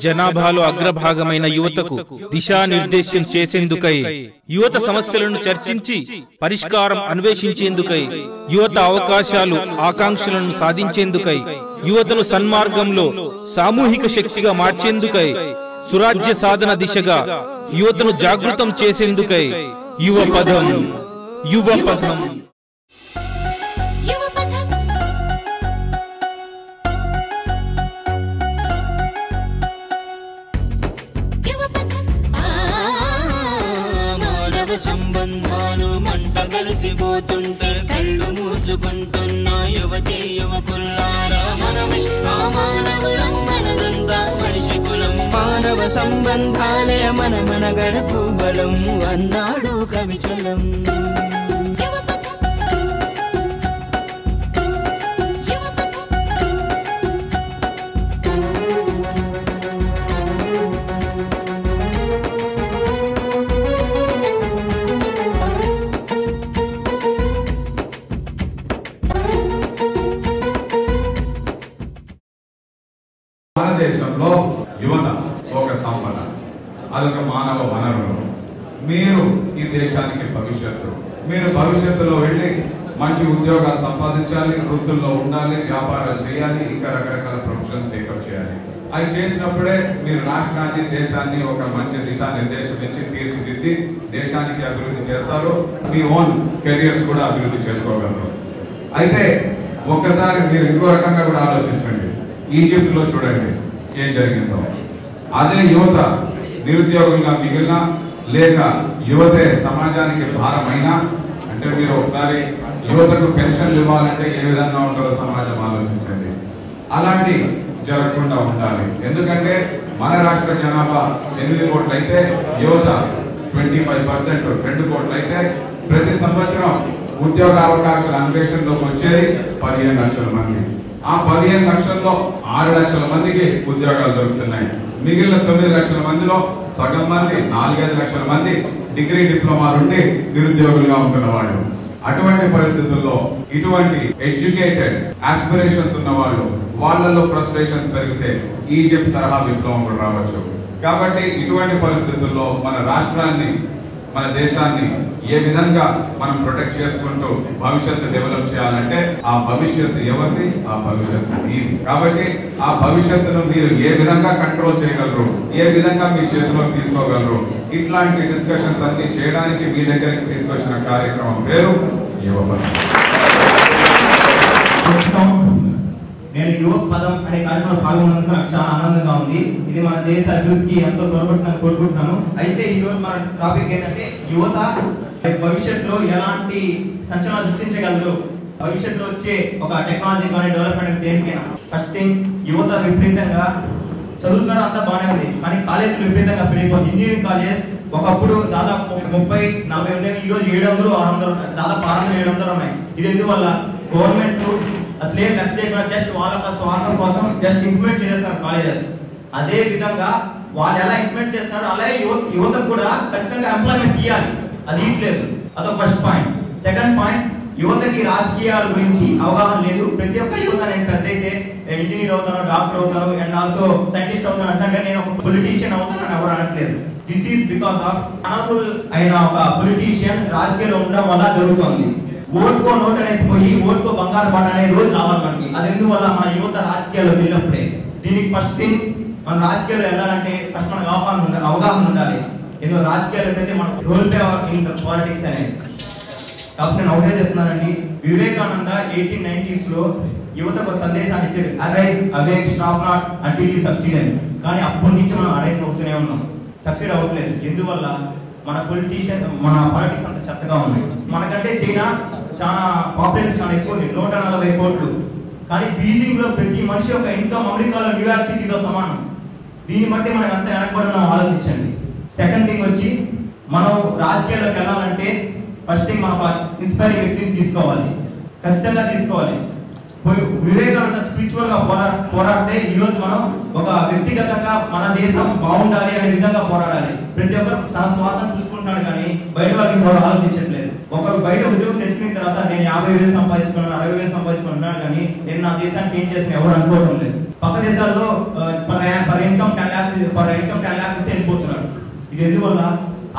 జనాభాలో అగ్రభాగమైన యువతకు దిశానిర్దేశం చేసేందుకై, యువత సమస్యలను చర్చించి పరిష్కారం అన్వేషించేందుకై, యువత అవకాశాలు ఆకాంక్షలను సాధించేందుకై, యువతను సన్మార్గంలో సామూహిక శక్తిగా మార్చేందుకై, సురాజ్య సాధన దిశగా యువతను జాగృతం చేసేందుకై యువపథం యువపథం సంబంధాలు మంట కలిసిపోతుంటే కళ్ళు మూసుకుంటున్న యువతి యువకుల్లారా, మనమే ఆ మానవులం, మనదంతా మనిషి కులం. మానవ సంబంధాలే మన గడపు బలం అన్నాడు కవిచలం. భారతదేశంలో యువత ఒక సంపద, అదొక మానవ వనరులు. మీరు ఈ దేశానికి భవిష్యత్తు. మీరు భవిష్యత్తులో వెళ్ళి మంచి ఉద్యోగాలు సంపాదించాలి, వృత్తుల్లో ఉండాలి, వ్యాపారాలు చేయాలి, ఇంకా రకరకాల ప్రొఫెషన్స్ టేకప్ చేయాలి. అవి చేసినప్పుడే మీరు రాష్ట్రాన్ని, దేశాన్ని ఒక మంచి దిశానిర్దేశం ఇచ్చి తీర్చిదిద్ది దేశానికి అభివృద్ధి చేస్తారు. మీ ఓన్ కెరియర్స్ కూడా అభివృద్ధి చేసుకోగలరు. అయితే ఒక్కసారి మీరు ఇంకో రకంగా కూడా ఆలోచించండి. ఈజిప్ట్ లో చూడండి ఏం జరిగిందో. అదే యువత నిరుద్యోగులుగా మిగిలిన, లేక యువతే సమాజానికి భారమైనా, అంటే మీరు ఒకసారి యువతకు పెన్షన్లు ఇవ్వాలంటే ఏ విధంగా ఉంటుందో సమాజం ఆలోచించండి. అలాంటి జరగకుండా ఉండాలి. ఎందుకంటే మన రాష్ట్ర జనాభా 8 కోట్లు అయితే యువత 25%, 2 కోట్లు అయితే ప్రతి సంవత్సరం ఉద్యోగ అవకాశాల అన్వేషణలోకి వచ్చేది 15 లక్షల మంది. ఆ 15 లక్షల్లో 6 లక్షల మందికి ఉద్యోగాలు దొరుకుతున్నాయి. మిగిలిన 9 లక్షల మందిలో సగం మంది, 4-5 లక్షల మంది డిగ్రీ డిప్లొమాలుండి నిరుద్యోగులుగా ఉంటున్న వాళ్ళు. అటువంటి పరిస్థితుల్లో ఇటువంటి ఎడ్యుకేటెడ్ ఆస్పిరేషన్స్ ఉన్న వాళ్ళు, వాళ్ళలో ఫ్రస్ట్రేషన్స్ పెరిగితే ఈజిప్ట్ తరహా విప్లవం కూడా రావచ్చు. కాబట్టి ఇటువంటి పరిస్థితుల్లో మన రాష్ట్రాన్ని, మన దేశాన్ని ఏ విధంగా మనం ప్రొటెక్ట్ చేసుకుంటూ భవిష్యత్తు డెవలప్ చేయాలంటే ఆ భవిష్యత్తు ఎవరిది? ఆ భవిష్యత్తు మీది. కాబట్టి ఆ భవిష్యత్తును మీరు ఏ విధంగా కంట్రోల్ చేయగలరు, ఏ విధంగా మీ చేతిలోకి తీసుకోగలరు, ఇట్లాంటి డిస్కషన్స్ అన్ని చేయడానికి మీ దగ్గరికి తీసుకొచ్చిన కార్యక్రమం పేరు యువపథం. నేను యువ పదం అనే కార్యక్రమంలో పాల్గొన్నందుకు నాకు చాలా ఆనందంగా ఉంది. ఇది మన దేశ అభివృద్ధికి ఎంతో తోడ్పడుతుందని కోరుకుంటున్నాను. అయితే ఈ రోజు మన టాపిక్ ఏంటంటే యువత భవిష్యత్తులో ఎలాంటి సంచలనాలు సృష్టించగలరు, భవిష్యత్తులో వచ్చే ఒక టెక్నాలజీ కానీ డెవలప్మెంట్ దేనికైనా. ఫస్ట్ థింగ్, యువత విపరీతంగా చదువుతున్నారు, అంతా బాగానే ఉంది, కానీ కాలేజీలు విపరీతంగా పెరిగిపోతుంది. ఇంజనీరింగ్ కాలేజెస్ ఒకప్పుడు దాదాపు 30-40 ఉండేవి, ఈ రోజు 700-600 దాదాపు 600-700 ఉన్నాయి. ఇది ఎందువల్ల? గవర్నమెంట్ అసలు ఏం లెక్క చేయకుండా జస్ట్ వాళ్ళ స్వార్థం కోసం జస్ట్ ఇంప్లిమెంట్ చేసేస్తున్నారు కాలేజెస్. అదే విధంగా వాళ్ళు ఎలా ఇంప్లిమెంట్ చేస్తున్నారు అలాగే యువతకు కూడా ఖచ్చితంగా ఎంప్లాయ్మెంట్ ఇవ్వాలి, అది ఇట్లేదు. అదొక ఫస్ట్ పాయింట్. సెకండ్ పాయింట్, యువతకి రాజకీయాల గురించి అవగాహన లేదు. ప్రతి ఒక్క యువత నేను పెద్ద అయితే ఇంజనీర్ అవుతాను, డాక్టర్ అవుతాను అండ్ ఆల్సో సైంటిస్ట్ అవుతాను అంటే నేను ఒక పొలిటీషియన్ అవుతానని ఎవరు అనట్లేదు. This is because of honourable అయిన ఒక పొలిటీషియన్ రాజకీయాల్లో ఉండడం వల్ల జరుగుతుంది. ఓటుకో నోట్ అనేది పోయి ఓటుకో బంగారు పాట అనే రోజు రావాలి మనకి. అది ఎందువల్ల? మన యువత రాజకీయాల్లో వెళ్ళినప్పుడే. దీనికి ఫస్ట్ థింగ్, మన రాజకీయాల్లో వెళ్ళాలంటే ఫస్ట్ మనకు అవగాహన ఉండాలి. ఎందుకు రాజకీయాలు అయితే మనం రోల్ ప్లే ఇన్ పాలిటిక్స్ అనేది. కాబట్టి నేను ఒకటే చెప్తున్నానండి, వివేకానంద 1890s లో యువతకు ఒక సందేశాన్ని ఇచ్చేది, arise awake stop not until you succeed అని. కానీ అప్పటి నుంచి మనం అరైజ్ అవుతూనే ఉన్నాం, సక్సీడ్ అవ్వట్లేదు. ఎందువల్ల? మన పొలిటీషియన్, మన పాలిటిక్స్ అంత చెత్తగా ఉన్నాయి. మనకంటే చైనా చాలా పాపులేషన్ చాలా ఎక్కువ ఉంది, 140 కోట్లు. కానీ బీజింగ్ లో ప్రతి మనిషి ఒక ఇన్కమ్ అమెరికాలో న్యూయార్క్ సిటీతో సమానం. దీన్ని బట్టి మనం ఎంత వెనకబడినా ఆలోచించండి. సెకండ్ థింగ్ వచ్చి, మనం రాజకీయాల్లోకి వెళ్ళాలంటే ఫస్ట్ థింగ్ మనం ఇన్స్పైరింగ్ వ్యక్తిని తీసుకోవాలి, ఖచ్చితంగా తీసుకోవాలి. వివేకానంద స్పిరిచువల్ గా పోరాడితే ఈ రోజు మనం ఒక వ్యక్తిగతంగా మన దేశం బాగుండాలి అనే విధంగా పోరాడాలి. ప్రతి ఒక్కరు తన స్వార్థం చూసుకుంటున్నాడు కానీ బయట వాళ్ళకి ఆలోచించట్లేదు. ఒకరు బయట ఉద్యోగం తెచ్చుకున్న తర్వాత నేను 50,000 సంపాదించుకున్నాను, 60,000 సంపాదించుకున్నాను కానీ నేను నా దేశానికి ఏం చేసిన ఎవరు అనుకోవడం లేదు. పక్క దేశాల్లో పర్ ఇన్కమ్ 10 lakhs ఇస్తే వెళ్ళిపోతున్నారు. ఇది ఎందువల్ల?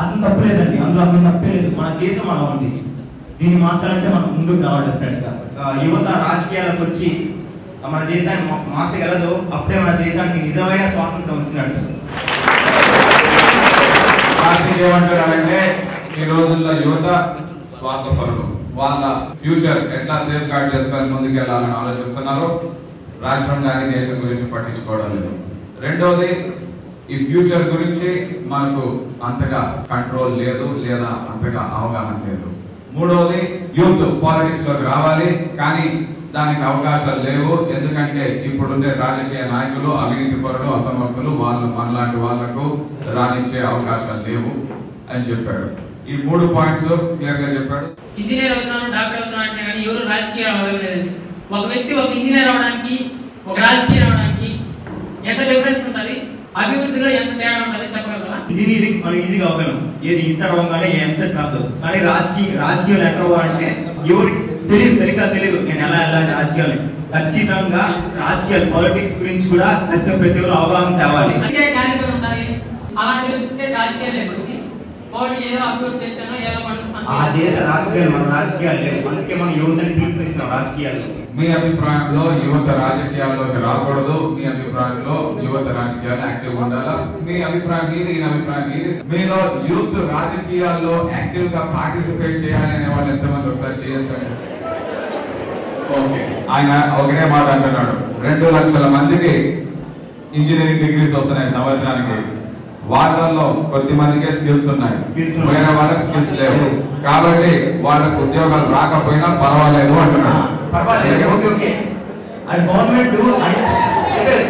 అతను తప్పులేదండి, అందులో అతను తప్పే లేదు. మన దేశం అలా ఉంది. దీన్ని మార్చాలంటే మనం ముందుకు రావాలి. డెఫినెట్ గా యువత రాజకీయాలకు వచ్చి మన దేశాన్ని మార్చగలదు. అప్పుడే మన దేశానికి నిజమైన స్వాతంత్రం వచ్చినట్టు. కార్తీక్ ఏమంటారంటే ఈ రోజుల్లో యువత స్వార్థపరులు. వాళ్ళ ఫ్యూచర్ ఎట్లా సేఫ్ గార్డ్ చేసుకొని ముందుకెళ్లాలని ఆలోచిస్తున్నారు. రాష్ట్రం కానీ దేశం గురించి పట్టించుకోవడం లేదు. రెండోది, ఈ ఫ్యూచర్ గురించి మనకు అంతగా కంట్రోల్ లేదు, లేదా అంతగా అవగాహన లేదు. మూడవది, యూత్ పాలిటిక్స్ లోకి రావాలి, కానీ దానికి అవకాశాలు లేవు. ఎందుకంటే ఇప్పుడుండే రాజకీయ నాయకులు అవినీతి పరులు, అసమర్థులు, వాళ్ళు మనలాంటి వాళ్లకు రాణించే అవకాశాలు లేవు అని చెప్పాడు. ఈ 3 పాయింట్స్ క్లియర్ గా చెప్పాడు. ఇంజనీర్ అవుతున్నాను, డాక్టర్ అవుతున్నాను అంటే కానీ ఎవరు రాజకీయాలు అవ్వలేదు. ఒక వ్యక్తి ఒక ఇంజనీర్ అవడానికి, ఒక రాజకీయం అవడానికి ఎంత డిఫరెన్స్ ఉంటుంది, అభివృద్ధిలో ఎంత తేడా ఉంటుంది చెప్పగలరా? ఇంజనీరింగ్ మనం ఈజీగా అవ్వగలం, ఏది ఇంటర్ అవ్వగానే ఎంసెట్ రాదు. కానీ రాజకీయాలు ఎక్కడ అవ్వాలంటే ఎవరికి తెలియదు నేను ఎలా రాజకీయాలు. ఖచ్చితంగా రాజకీయాలు పాలిటిక్స్ గురించి కూడా ఖచ్చితంగా ప్రతి ఒక్కరు అవగాహన తేవాలి. ఆ దేశ రాజకీయాలు మన రాజకీయాలు లేవు. అందుకే మనం యువతని పిలుపునిస్తున్నాం రాజకీయాలు. మీ అభిప్రాయంలో యువత రాజకీయాల్లోకి రాకూడదు, మీ అభిప్రాయంలో యువత రాజకీయాలు యాక్టివ్ ఉండాలా? మీ అభిప్రాయం మీది, ఈ అభిప్రాయం మీది. మీలో యూత్ రాజకీయాల్లో యాక్టివ్ గా పార్టిసిపేట్ చేయాలి అనే వాళ్ళు ఎంతమంది ఒకసారి చేయొచ్చండి? ఓకే, ఆయన ఒకటే మాట అంటున్నాడు, 2 లక్షల మందికి ఇంజనీరింగ్ డిగ్రీస్ వస్తున్నాయి సంవత్సరానికి. వాళ్ళల్లో కొద్ది మందికే స్కిల్స్ ఉన్నాయి, వేరే వాళ్ళకి స్కిల్స్ లేవు. కాబట్టి వాళ్ళకు ఉద్యోగాలు రాకపోయినా పర్వాలేదు అంటున్నాడు.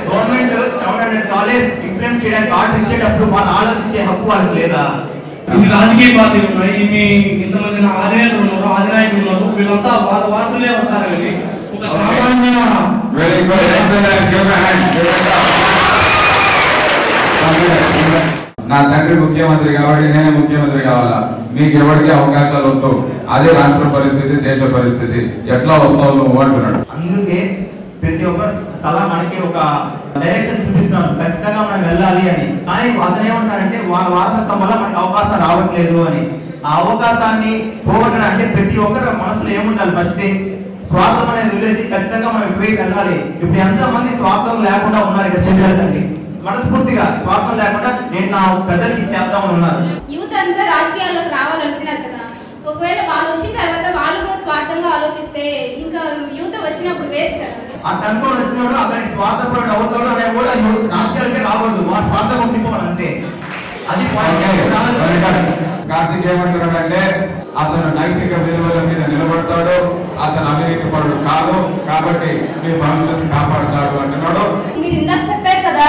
గవర్నమెంట్ 700 కాలేజ్ ఇంప్లిమెంట్ చేయడానికి ఆర్డర్ ఇచ్చేటప్పుడు వాళ్ళు ఆలోచించే హక్కు వాళ్ళకి లేదా? ఇన్ని రాజకీయ పార్టీలు ఉన్నాయి, ఇన్ని ఇంతమంది అధినేతలు ఉన్నారు, అధినాయకులు ఉన్నారు, వీళ్ళంతా వాళ్ళ వార్తలే వస్తారు. కానీ ఒక సామాన్య నా తండ్రి ముఖ్యమంత్రి కాబట్టి నేనే ముఖ్యమంత్రి కావాలా? మీకు ఎవరికి అవకాశాలు వద్దు. అదే రాష్ట్ర పరిస్థితి, దేశ పరిస్థితి. ఎట్లా వస్తావు నువ్వు అంటున్నాడు. అందుకే ప్రతి ఒక్క సలహా మనకి ఒక డైరెక్షన్ చూపిస్తున్నాడు, ఖచ్చితంగా మనం వెళ్ళాలి అని. కానీ అతను ఏమంటారంటే వాళ్ళ వారసత్వం వల్ల మనకి అవకాశం రావట్లేదు అని. ఆ అవకాశాన్ని పోగొట్టడం అంటే ప్రతి ఒక్కరి మనసులో ఏముండాలి? ఫస్ట్ స్వార్థం అనేది వదిలేసి ఖచ్చితంగా మనం ఇటువైపు వెళ్ళాలి. ఇప్పుడు ఎంతమంది స్వార్థం లేకుండా ఉన్నారు ఇక్కడ చెప్పాలండి. మనస్ఫూర్తిగా స్వార్థం లేకుండా నేను నా ప్రజలకి చేద్దామని ఉన్నారు. యూత్ అంతా రాజకీయాల్లోకి రావాలంటున్నారు కదా, ఒకవేళ వాళ్ళు వచ్చిన తర్వాత వాళ్ళు కూడా స్వార్థంగా ఆలోచిస్తే ఇంకా యూత్ వచ్చినప్పుడు వేస్ట్ కదా. ఆ టెంపుల్ వచ్చినప్పుడు అక్కడికి స్వార్థపరుడు అవుతాడు అనే కూడా రాజకీయాలకే రాకూడదు, వాడు స్వార్థం ఉండిపోవాలి అంతే. అది కార్తీక్ ఏమంటున్నాడంటే అతను నైతిక విలువల మీద నిలబడతాడు, అతను అవినీతి పరుడు కాదు, కాబట్టి మీ భవిష్యత్తు కాపాడుతాడు అంటున్నాడు. మీరు ఇందాక చెప్పారు కదా,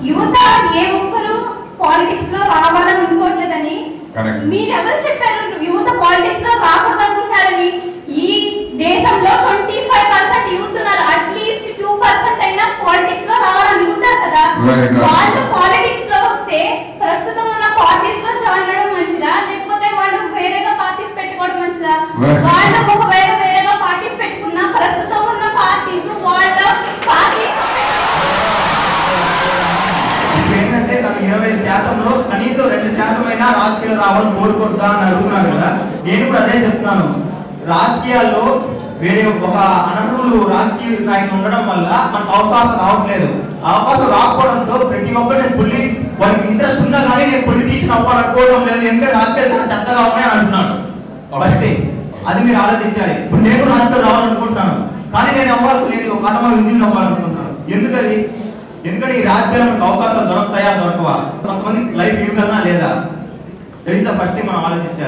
యువత ఏ ఒక్కరు పాలిటిక్స్ లో రావాలని అనుకోవట్లేదని. మీరు ఎవరు చెప్పారు యువత పాలిటిక్స్ లో రాకూడదనుకుంటారని? ఈ దేశంలో 25% యూత్ ఉన్నారు, అట్లీస్ట్ 2% అయినా పాలిటిక్స్ లో రావాలనుకుంటారు కదా. వాళ్ళు పాలిటిక్స్ లో వస్తే ప్రస్తుతం ఉన్న పార్టీస్ లో జాయిన్ అవ్వడం మంచిదా, లేకపోతే వాళ్ళు వేరేగా పార్టీస్ పెట్టుకోవడం మంచిదా? వాళ్ళు ఒకవేళ వేరేగా పార్టీస్ పెట్టుకున్నా ప్రస్తుతం ఉన్న పార్టీస్ వాళ్ళ పార్టీ ఏంటంటే తను 20%లో కనీసం 2% అయినా రాజకీయాలు రావాలని కోరుకుంటా అని అడుగుతున్నాడు కదా. నేను కూడా అదే చెప్తున్నాను. రాజకీయాల్లో వేరే ఒక అనర్హులు రాజకీయ నాయకులు ఉండడం వల్ల మనకు అవకాశం రావట్లేదు. అవకాశం రాకపోవడంతో ప్రతి ఒక్కరి వాళ్ళకి ఇంట్రెస్ట్ ఉన్నా కానీ నేను పొలిటీషియన్ అవ్వాలనుకోవడం లేదు, ఎందుకంటే రాజకీయాలు చెత్తగా ఉన్నాయని అంటున్నాడు. ఫస్ట్ అది మీరు ఆలోచించాలి. ఇప్పుడు నేను రాజకీయాలు రావాలనుకుంటున్నాను, కానీ నేను అవ్వాలనుకునేది ఒక ఆటోమొబైల్ ఇంజనీర్ అవ్వాలనుకుంటున్నాను. ఎందుకది? ఎందుకంటే ఈ రాజకీయాలకు అవకాశాలు దొరకతాయా దొరకవా, కొంతమంది లైఫ్ ఇవ్వగలనా లేదా తెలిస్తే ఫస్ట్ మనం ఆలోచించాలి.